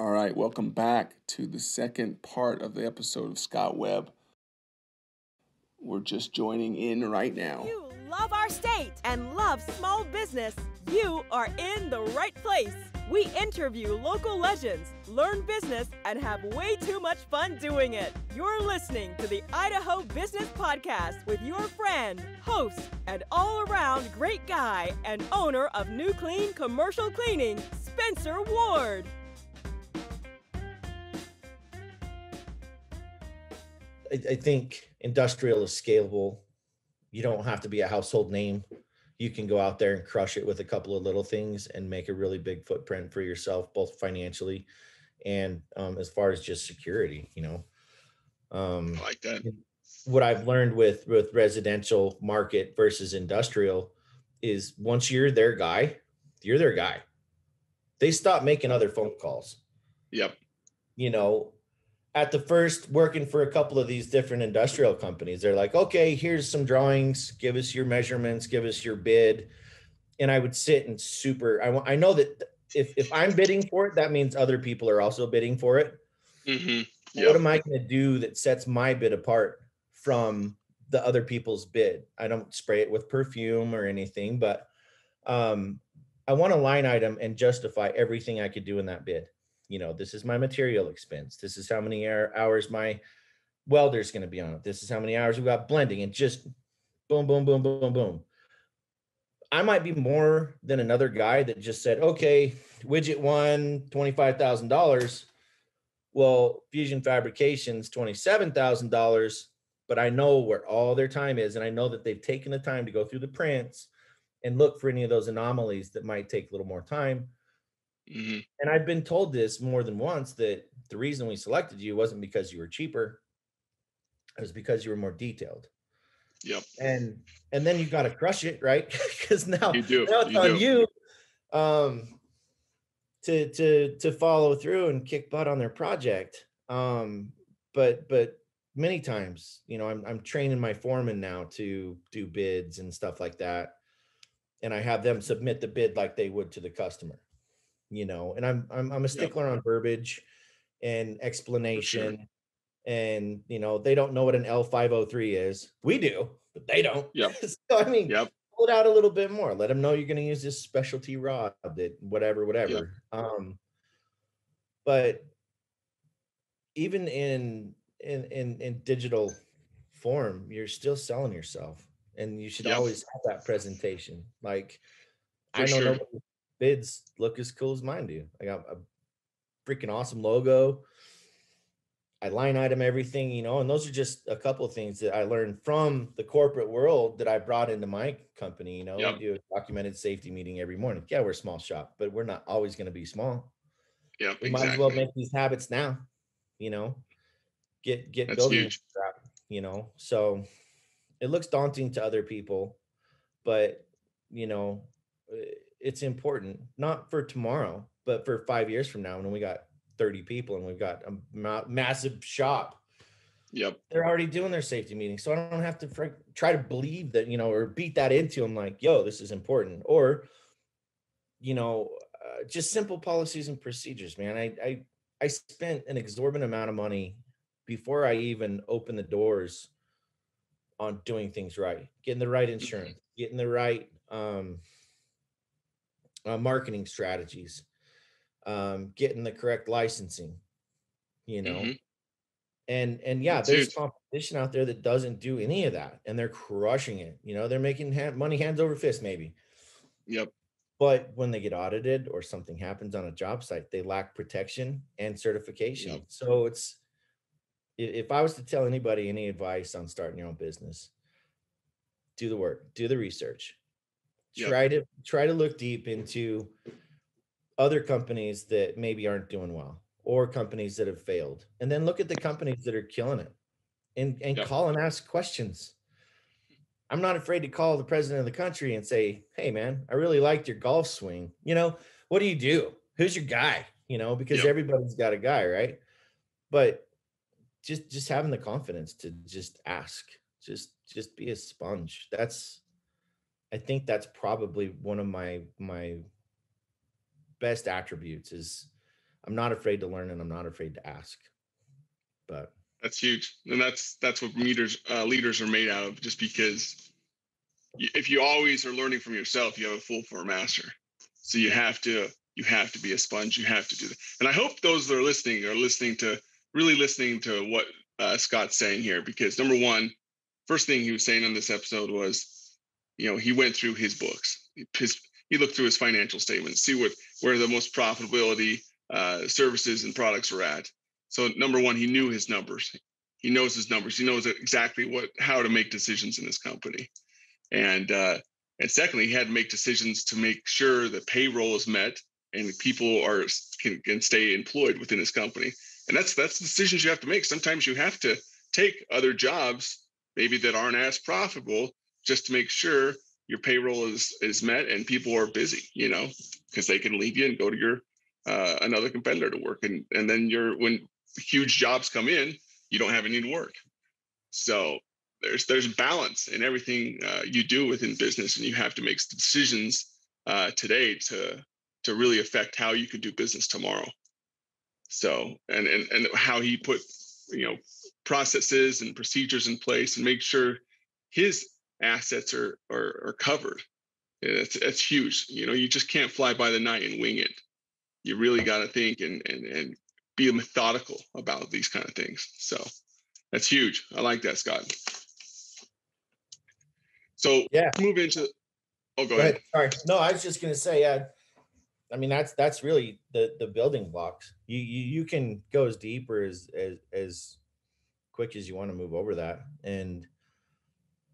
All right, welcome back to the second part of the episode of Scott Webb. We're just joining in right now. You love our state and love small business. You are in the right place. We interview local legends, learn business, and have way too much fun doing it. You're listening to the Idaho Business Podcast with your friend, host, and all-around great guy and owner of New Clean Commercial Cleaning, Spencer Ward. I think industrial is scalable. You don't have to be a household name. You can go out there and crush it with a couple of little things and make a really big footprint for yourself, both financially and as far as just security, I like that. What I've learned with residential market versus industrial is once you're their guy, you're their guy. They stop making other phone calls. Yep. At the first, working for a couple of these different industrial companies, they're like, okay, here's some drawings, give us your measurements, give us your bid. And I would sit and I know that if I'm bidding for it, that means other people are also bidding for it. Mm-hmm. Yep. What am I going to do that sets my bid apart from the other people's bid? I don't spray it with perfume or anything, but I want a line item and justify everything I could do in that bid. This is my material expense. This is how many hours my welder's going to be on it. This is how many hours we got blending, and just boom, boom, boom, boom, boom. I might be more than another guy that just said, okay, widget one, $25,000. Well, Fusion Fabrication's $27,000, but I know where all their time is. And I know that they've taken the time to go through the prints and look for any of those anomalies that might take a little more time. Mm-hmm. And I've been told this more than once, that the reason we selected you wasn't because you were cheaper. It was because you were more detailed. Yep. And then you got to crush it, right? Because now it's on you to follow through and kick butt on their project. But many times, I'm training my foreman now to do bids and stuff like that. And I have them submit the bid like they would to the customer. And I'm a stickler on verbiage and explanation. Sure. And, they don't know what an L503 is. We do, but they don't. Yep. So, pull it out a little bit more. Let them know you're going to use this specialty rod that whatever. Yep. But even in digital form, you're still selling yourself, and you should always have that presentation. Like, For I know sure. nobody bids look as cool as mine do. I got a freaking awesome logo. I line item everything, and those are just a couple of things that I learned from the corporate world that I brought into my company. Yep. We do a documented safety meeting every morning. Yeah, we're a small shop, but we're not always going to be small. Yeah, we might as well make these habits now, get That's building huge. So it looks daunting to other people, but it's important, not for tomorrow, but for 5 years from now, when we got 30 people and we've got a massive shop. Yep. They're already doing their safety meetings. So I don't have to try to believe that, or beat that into them like, yo, this is important. Or, just simple policies and procedures, man. I spent an exorbitant amount of money before I even opened the doors on doing things right, getting the right insurance, getting the right marketing strategies, getting the correct licensing, and there's competition out there that doesn't do any of that, and they're crushing it. They're making money hands over fist, maybe. Yep. But when they get audited or something happens on a job site, they lack protection and certification. Yep. So if I was to tell anybody any advice on starting your own business, do the work, do the research, try to look deep into other companies that maybe aren't doing well, or companies that have failed, and then look at the companies that are killing it, and call and ask questions. I'm not afraid to call the president of the country and say, hey man, I really liked your golf swing. What do you do? Who's your guy? Because everybody's got a guy, right? But just having the confidence to just ask, just be a sponge. I think that's probably one of my best attributes is I'm not afraid to learn, and I'm not afraid to ask. But That's huge, and that's what leaders are made out of. Just because if you always are learning from yourself, you have a fool for a master. So you have to be a sponge. You have to do that. And I hope those that are listening to what Scott's saying here, because number one, first thing he was saying on this episode was, he went through his books. He looked through his financial statements, see where the most profitability services and products are at. So number one, he knew his numbers. He knows his numbers. He knows exactly how to make decisions in this company. And secondly, he had to make decisions to make sure that payroll is met and people can stay employed within his company. And that's decisions you have to make. Sometimes you have to take other jobs, maybe that aren't as profitable, just to make sure your payroll is met and people are busy, because they can leave you and go to your another competitor to work. And then when huge jobs come in, you don't have any to work. So there's balance in everything you do within business, and you have to make decisions today to really affect how you could do business tomorrow. So and how he put processes and procedures in place and make sure his assets are covered. It's huge. You just can't fly by the night and wing it. You really got to think and be methodical about these kind of things. So that's huge. I like that, Scott. So yeah, move into. Oh, go ahead. Sorry. No, I was just gonna say, I mean, that's really the building blocks. You can go as deep or as quick as you want to move over that. And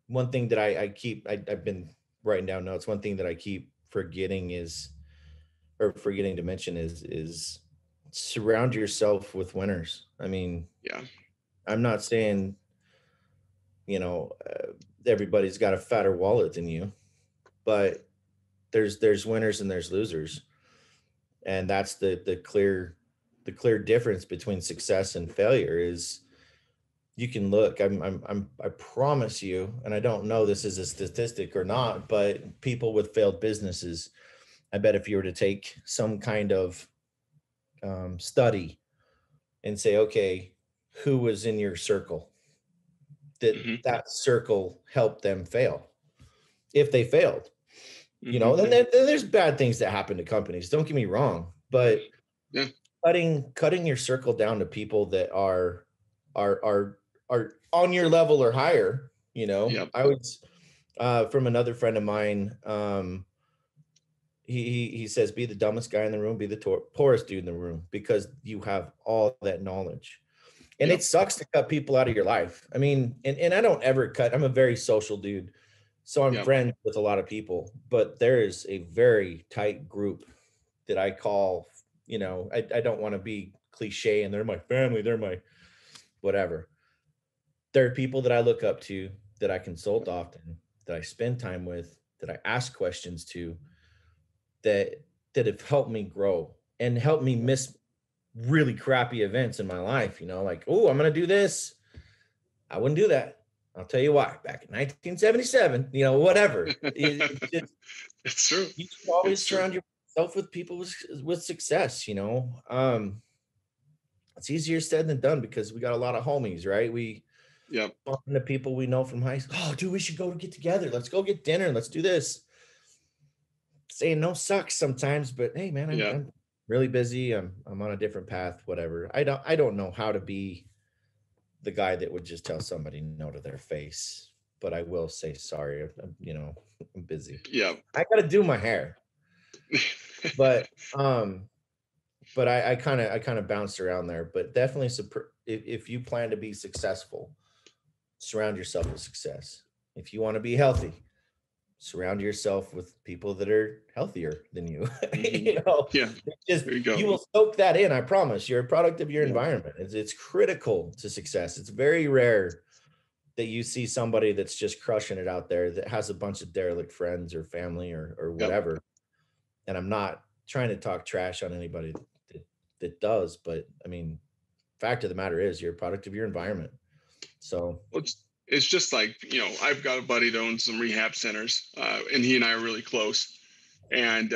one thing that I've been writing down notes. One thing that I keep forgetting to mention is surround yourself with winners. I mean, yeah, I'm not saying, everybody's got a fatter wallet than you, but there's winners and there's losers. And that's the clear difference between success and failure is you can look, I promise you, and I don't know this is a statistic or not, but people with failed businesses, I bet if you were to take some kind of study and say, okay, who was in your circle, that circle helped them fail. If they failed, then there's bad things that happen to companies. Don't get me wrong, but cutting your circle down to people that are on your level or higher. I was from another friend of mine. He says, be the dumbest guy in the room, be the poorest dude in the room, because you have all that knowledge. And it sucks to cut people out of your life. I mean, and I don't ever cut. I'm a very social dude. So I'm friends with a lot of people, but there is a very tight group that I call, I don't want to be cliche and they're my family, they're my whatever. There are people that I look up to, that I consult often, that I spend time with, that I ask questions to, that have helped me grow and helped me miss really crappy events in my life, like, oh, I'm going to do this. I wouldn't do that. I'll tell you why. Back in 1977, whatever. It's true. You should always surround yourself with people with success. It's easier said than done because we got a lot of homies, right? We bump into people we know from high school. Oh, dude, we should go get together. Let's go get dinner. Let's do this. Saying no sucks sometimes, but hey, man, I'm really busy. I'm on a different path. Whatever. I don't know how to be the guy that would just tell somebody no to their face, but I will say sorry. I'm busy. Yeah, I got to do my hair, but I kind of bounced around there. But definitely, if you plan to be successful, surround yourself with success. If you want to be healthy, surround yourself with people that are healthier than you. You will soak that in. I promise. You're a product of your environment. It's critical to success. It's very rare that you see somebody that's just crushing it out there that has a bunch of derelict friends or family or whatever. And I'm not trying to talk trash on anybody that does, but I mean, fact of the matter is you're a product of your environment. So it's just like, I've got a buddy that owns some rehab centers, and he and I are really close. And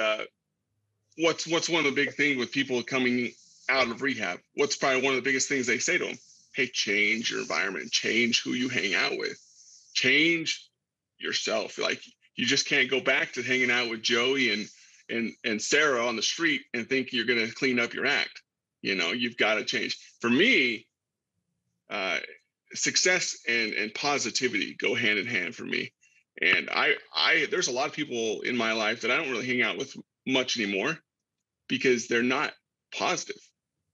what's one of the big things with people coming out of rehab, what's probably one of the biggest things they say to them? Hey, change your environment, change who you hang out with, change yourself. Like, you just can't go back to hanging out with Joey and Sarah on the street and think you're going to clean up your act. You know, you've got to change. For me, success and positivity go hand in hand for me. And there's a lot of people in my life that I don't really hang out with much anymore because they're not positive.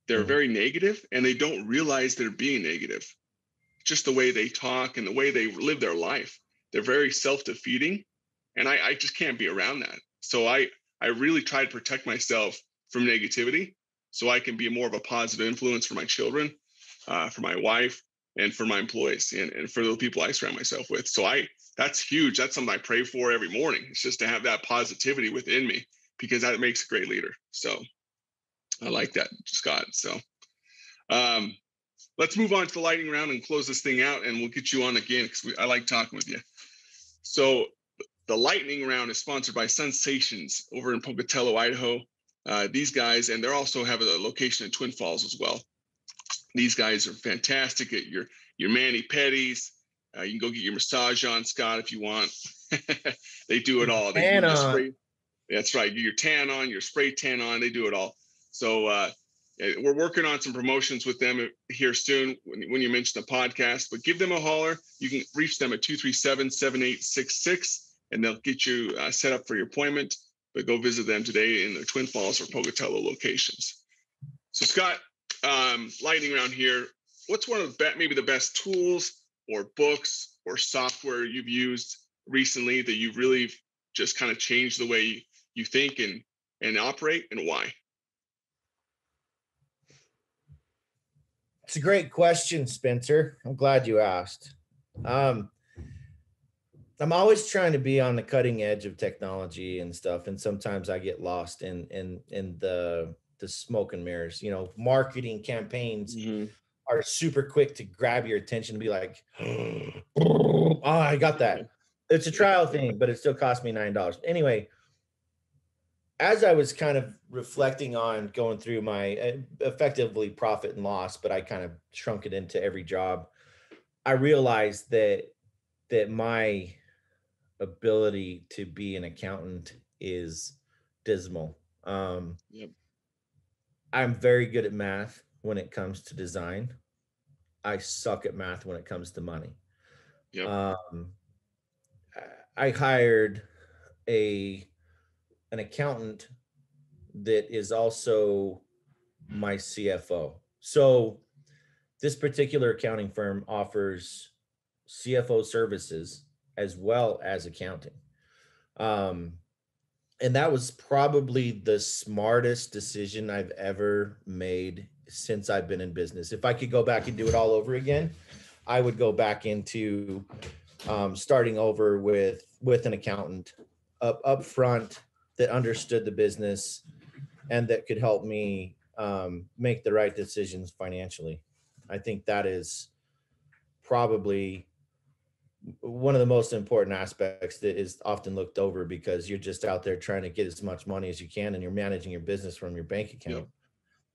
They're very negative, and they don't realize they're being negative. Just the way they talk and the way they live their life, they're very self-defeating, and I just can't be around that. So I really try to protect myself from negativity so I can be more of a positive influence for my children, for my wife, and for my employees, and for the people I surround myself with. So that's huge. That's something I pray for every morning. It's just to have that positivity within me, because that makes a great leader. So I like that, Scott. So let's move on to the lightning round and close this thing out, and we'll get you on again because I like talking with you. So the lightning round is sponsored by Sensations over in Pocatello, Idaho. These guys, and they also have a location in Twin Falls as well. These guys are fantastic at your mani-pedis. You can go get your massage on, Scott, if you want. They do it all. They do your spray. That's right. Get your tan on, your spray tan on. They do it all. So we're working on some promotions with them here soon when you mention the podcast. But give them a holler. You can reach them at 237-7866, and they'll get you set up for your appointment. But go visit them today in their Twin Falls or Pocatello locations. So, Scott, lightning round here. What's one of maybe the best tools or books or software you've used recently that you've really just kind of changed the way you think and operate, and why? It's a great question, Spencer. I'm glad you asked. I'm always trying to be on the cutting edge of technology and stuff, and sometimes I get lost in the smoke and mirrors. You know, marketing campaigns are super quick to grab your attention and be like, oh, I got that. It's a trial thing, but it still cost me $9. Anyway, as I was kind of reflecting on going through my effectively profit and loss, but I kind of shrunk it into every job, I realized that my ability to be an accountant is dismal. Yep. I'm very good at math when it comes to design. I suck at math when it comes to money. Yep. I hired an accountant that is also my CFO. So this particular accounting firm offers CFO services as well as accounting. And that was probably the smartest decision I've ever made since I've been in business. If I could go back and do it all over again, I would go back into starting over with an accountant up front that understood the business and that could help me make the right decisions financially. I think that is probably one of the most important aspects that is often looked over, because you're just out there trying to get as much money as you can and you're managing your business from your bank account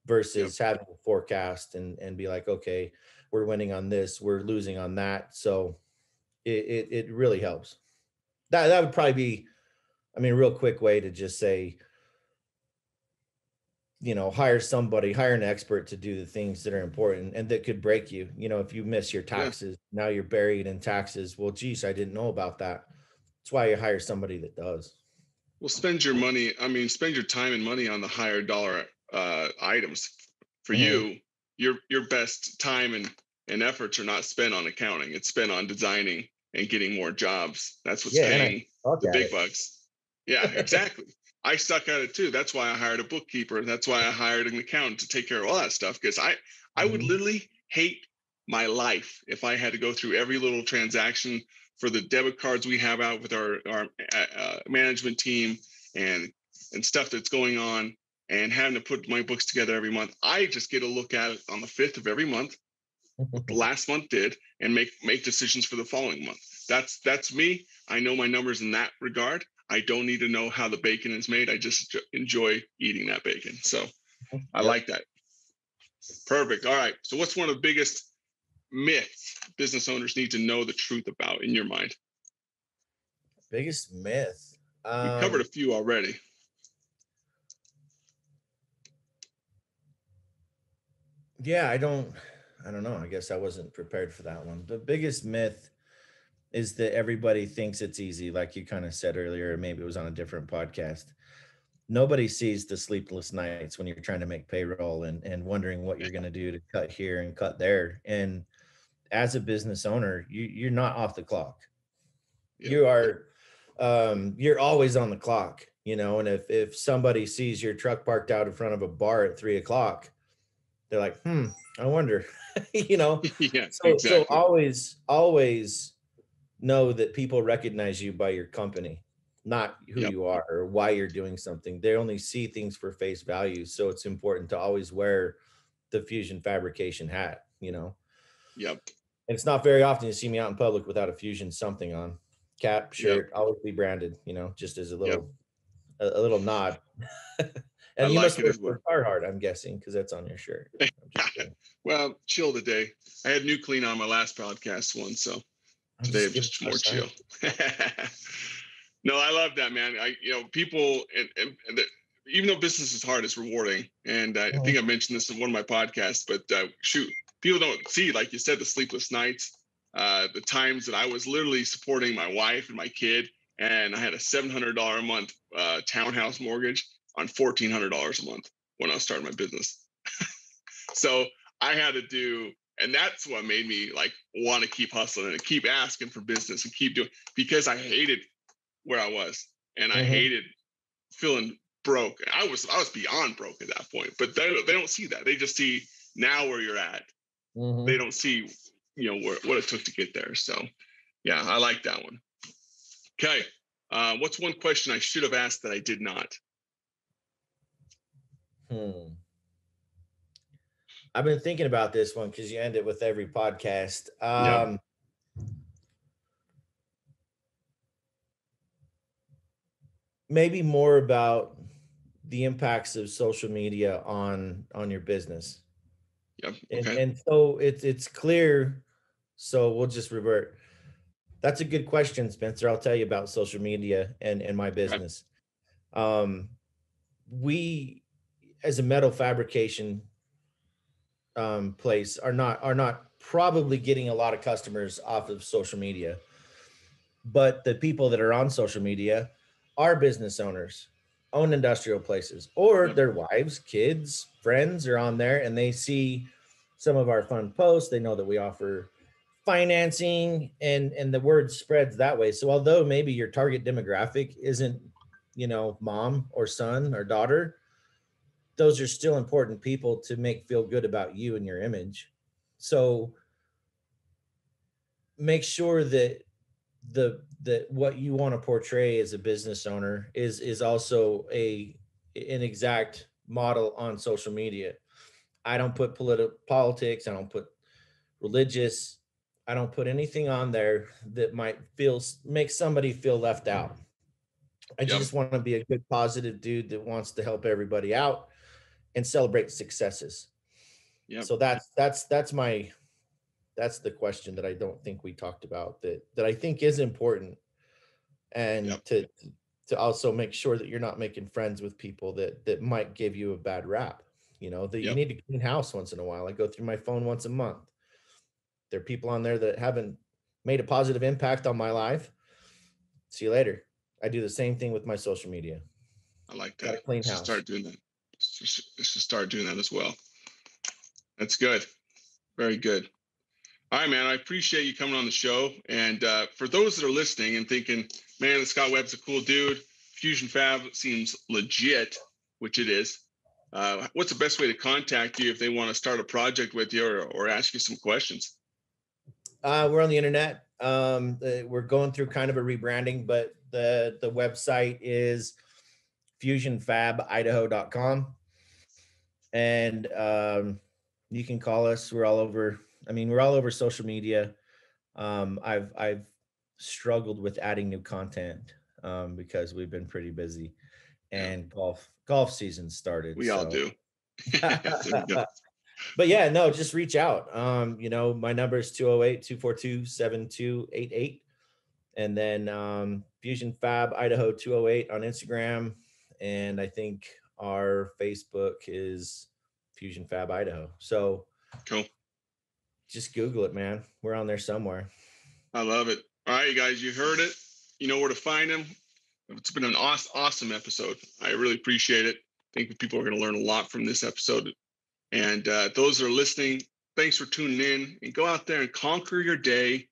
versus having a forecast and be like, okay, we're winning on this, we're losing on that. So it really helps. That would probably be, I mean, a real quick way to just say, you know, hire an expert to do the things that are important and that could break you. You know, if you miss your taxes, now you're buried in taxes. Well, geez, I didn't know about that. That's why you hire somebody that does. Well, spend your time and money on the higher dollar items. For you, your best time and efforts are not spent on accounting. It's spent on designing and getting more jobs. That's what's paying the big bucks. Yeah, exactly. I suck at it too. That's why I hired a bookkeeper. That's why I hired an accountant to take care of all that stuff. Because I would literally hate my life if I had to go through every little transaction for the debit cards we have out with our management team and stuff that's going on, and having to put my books together every month. I just get to look at it on the 5th of every month, what the last month did, and make decisions for the following month. That's me. I know my numbers in that regard. I don't need to know how the bacon is made. I just enjoy eating that bacon. So I like that. Perfect. All right. So what's one of the biggest myths business owners need to know the truth about in your mind? Biggest myth. We covered a few already. Yeah, I don't know. I guess I wasn't prepared for that one. The biggest myth is that everybody thinks it's easy, like you kind of said earlier, maybe it was on a different podcast. Nobody sees the sleepless nights when you're trying to make payroll and wondering what you're going to do to cut here and cut there. And as a business owner, you're not off the clock. Yep. You are you're always on the clock, you know. And if somebody sees your truck parked out in front of a bar at 3 o'clock, they're like, I wonder, you know. Yeah, So exactly. always know that people recognize you by your company, not who Yep. you are or why you're doing something. They only see things for face value. So it's important to always wear the Fusion Fabrication hat, you know. Yep. And it's not very often you see me out in public without a Fusion something on. Cap, Yep. shirt, always be branded, you know, just as a Yep. little nod. I And you like must it work as well. for Carhartt, I'm guessing, because that's on your shirt. I'm just kidding. Well, chill today. I had new clean on my last podcast one, so today I'm just more chill. No, I love that, man. People and even though business is hard, it's rewarding. And I think I mentioned this in one of my podcasts, but shoot, people don't see, like you said, the sleepless nights, the times that I was literally supporting my wife and my kid, and I had a $700 a month townhouse mortgage on $1,400 a month when I was starting my business. So I had to do, and that's what made me like want to keep hustling and keep asking for business and keep doing, because I hated where I was and I hated feeling broke. I was beyond broke at that point, but they don't see that. They just see now where you're at. They don't see, what it took to get there. So yeah, I like that one. Okay. What's one question I should have asked that I did not? I've been thinking about this one because you end it with every podcast. Yep. Maybe more about the impacts of social media on your business. Yep. Okay. And so it's clear. So we'll just revert. That's a good question, Spencer. I'll tell you about social media and my business. We, as a metal fabrication place, are not probably getting a lot of customers off of social media, but the people that are on social media are business owners, own industrial places, or their wives, kids, friends are on there, and they see some of our fun posts. They know that we offer financing, and the word spreads that way. So although maybe your target demographic isn't, mom or son or daughter, those are still important people to make feel good about you and your image. So make sure that what you want to portray as a business owner is also an exact model on social media. I don't put politics, I don't put religious, I don't put anything on there that might make somebody feel left out. I just want to be a good, positive dude that wants to help everybody out and celebrate successes. So that's the question that I don't think we talked about that I think is important, and to also make sure that you're not making friends with people that might give you a bad rap. You need to clean house once in a while. I go through my phone once a month. There are people on there that haven't made a positive impact on my life. See you later. I do the same thing with my social media. I like that. Got to clean house. Start doing that. Let's just start doing that as well. That's good. Very good. All right, man. I appreciate you coming on the show. And for those that are listening and thinking, man, Scott Webb's a cool dude, Fusion Fab seems legit, which it is. What's the best way to contact you if they want to start a project with you or ask you some questions? We're on the internet. We're going through kind of a rebranding, but the website is fusionfabidaho.com. And you can call us. We're all over. We're all over social media. I've struggled with adding new content because we've been pretty busy, and golf season started. We all do. But yeah, no, just reach out. My number is 208-242-7288. And then Fusion Fab Idaho 208 on Instagram. And I think our Facebook is Fusion Fab Idaho. So Cool. just Google it, man. We're on there somewhere. I love it. All right, you guys, you heard it. You know where to find them. It's been an awesome episode. I really appreciate it. I think people are going to learn a lot from this episode. And those that are listening, thanks for tuning in. And go out there and conquer your day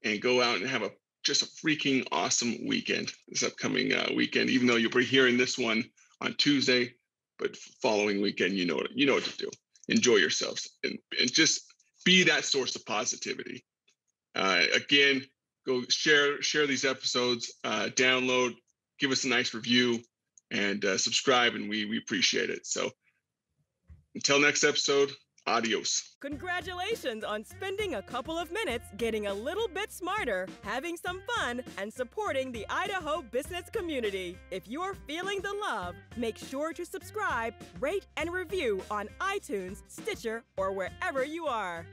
and go out and have just a freaking awesome weekend this upcoming weekend, even though you'll be hearing this one on Tuesday, but following weekend, you know what to do. Enjoy yourselves and just be that source of positivity. Again, go share these episodes, download, give us a nice review, and subscribe, and we appreciate it. So until next episode, adios. Congratulations on spending a couple of minutes getting a little bit smarter, having some fun, and supporting the Idaho business community. If you're feeling the love, make sure to subscribe, rate, and review on iTunes, Stitcher, or wherever you are.